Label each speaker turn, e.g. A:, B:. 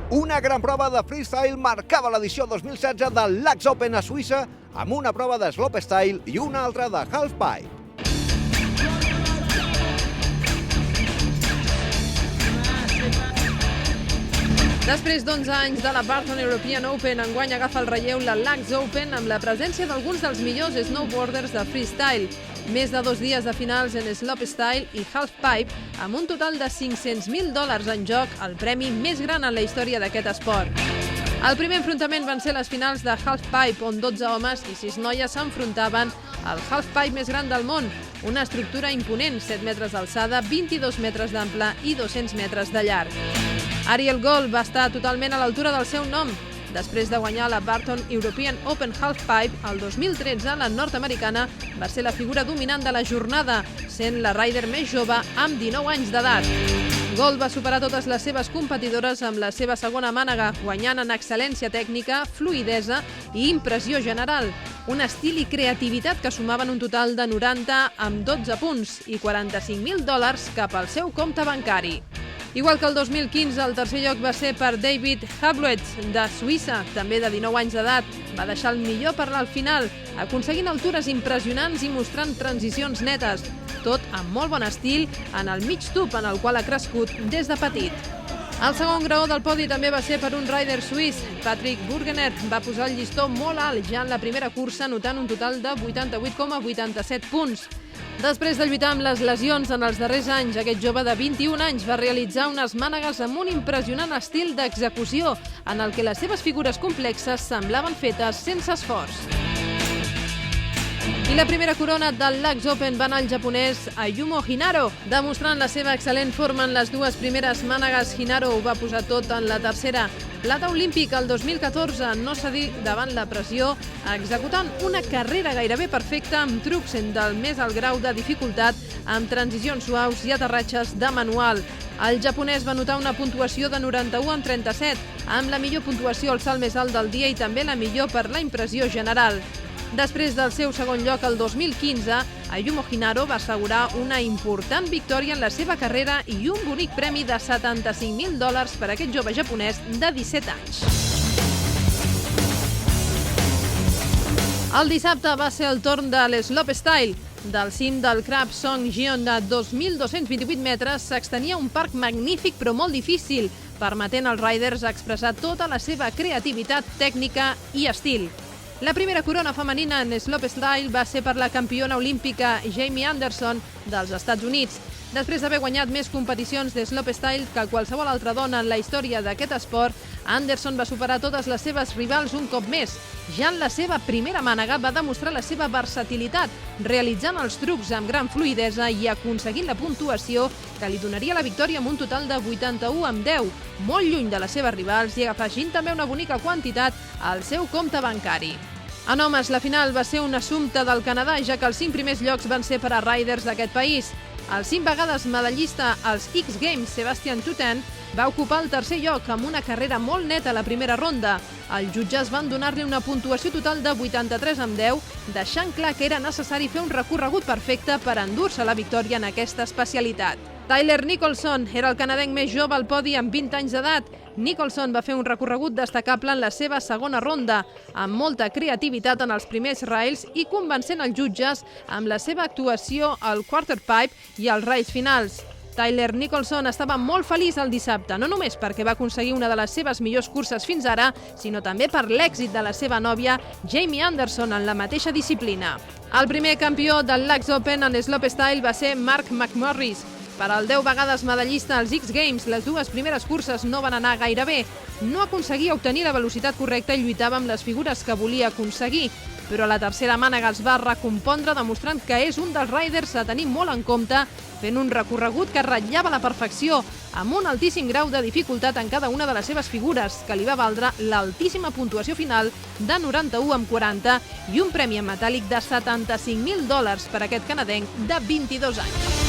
A: Una gran prova de freestyle marcava l'edició 2016 del Laax Open a Suïssa amb una prova de slopestyle i una altra de halfpipe.
B: Després d'11 anys de la Barton European Open, enguany agafa el relleu la Laax Open amb la presència d'alguns dels millors snowboarders de freestyle. Més de 2 dies de finals en slopestyle i halfpipe, amb un total de $500.000 en joc, el premi més gran en la història d'aquest esport. El primer enfrontament van ser les finals de halfpipe, on 12 homes i 6 noies s'enfrontaven al halfpipe més gran del món, una estructura imponent, 7 metres d'alçada, 22 metres d'ample i 200 metres de llarg. Ariel Gold va estar totalment a l'altura del seu nom. Després de guanyar la Barton European Open Halfpipe, el 2013, la nord-americana va ser la figura dominant de la jornada, sent la rider més jove amb 19 anys d'edat. Gold va superar totes les seves competidores amb la seva segona mànega, guanyant en excel·lència tècnica, fluïdesa i impressió general. Un estil i creativitat que sumaven un total de 90 amb 12 punts i $45.000 cap al seu compte bancari. Igual que el 2015, el tercer lloc va ser per David Habluetz, de Suïssa, també de 19 anys d'edat. Va deixar el millor per al final, aconseguint altures impressionants i mostrant transicions netes, tot amb molt bon estil en el mig tub en el qual ha crescut des de petit. El segon graó del podi també va ser per un rider suís. Patrick Burgener va posar el llistó molt alt ja en la primera cursa, anotant un total de 88,87 punts. Després de lluitar amb les lesions en els darrers anys, aquest jove de 21 anys va realitzar unes mànegues amb un impressionant estil d'execució, en el que les seves figures complexes semblaven fetes sense esforç. I la primera corona del Laax Open va anar al japonès Ayumu Hinaro. Demostrant la seva excel·lent forma en les dues primeres mànegues, Hinaro ho va posar tot en la tercera. Plata olímpic el 2014, no cedir davant la pressió, executant una carrera gairebé perfecta amb trucs del més alt grau de dificultat, amb transicions suaus i aterratges de manual. El japonès va anotar una puntuació de 91 amb 37, amb la millor puntuació al salt més alt del dia i també la millor per la impressió general. Després del seu segon lloc el 2015, Ayumu Hinaro va assegurar una important victòria en la seva carrera i un bonic premi de $75.000 per a aquest jove japonès de 17 anys. El dissabte va ser el torn de l'slopestyle. Del cim del Krab Song Gyeon de 2.228 metres s'extenia un parc magnífic però molt difícil, permetent als riders expressar tota la seva creativitat, tècnica i estil. La primera corona femenina en slopestyle va ser per la campiona olímpica Jamie Anderson dels Estats Units. Després d'haver guanyat més competicions de slopestyle que qualsevol altra dona en la història d'aquest esport, Anderson va superar totes les seves rivals un cop més. Ja en la seva primera mànega va demostrar la seva versatilitat, realitzant els trucs amb gran fluïdesa i aconseguint la puntuació que li donaria la victòria amb un total de 81 amb 10, molt lluny de les seves rivals i afegint també una bonica quantitat al seu compte bancari. En homes, la final va ser un assumpte del Canadà, ja que els 5 primers llocs van ser per a riders d'aquest país. El 5 vegades medallista als X Games, Sebastian Tutten, va ocupar el tercer lloc amb una carrera molt neta a la primera ronda. Els jutges van donar-li una puntuació total de 83 amb 10, deixant clar que era necessari fer un recorregut perfecte per endur-se la victòria en aquesta especialitat. Tyler Nicholson era el canadenc més jove al podi amb 20 anys d'edat. Nicholson va fer un recorregut destacable en la seva segona ronda, amb molta creativitat en els primers rails i convencent els jutges amb la seva actuació al quarterpipe i als rails finals. Tyler Nicholson estava molt feliç el dissabte, no només perquè va aconseguir una de les seves millors curses fins ara, sinó també per l'èxit de la seva nòvia, Jamie Anderson, en la mateixa disciplina. El primer campió del Laax Open en slopestyle va ser Mark McMorris. Per al 10 vegades medallista als X Games, les dues primeres curses no van anar gaire bé. No aconseguia obtenir la velocitat correcta i lluitava amb les figures que volia aconseguir. Però a la tercera mànega es va recompondre, demostrant que és un dels riders a tenir molt en compte, fent un recorregut que ratllava la perfecció, amb un altíssim grau de dificultat en cada una de les seves figures, que li va valdre l'altíssima puntuació final de 91 amb 40 i un premi en metàl·lic de $75.000 per a aquest canadenc de 22 anys.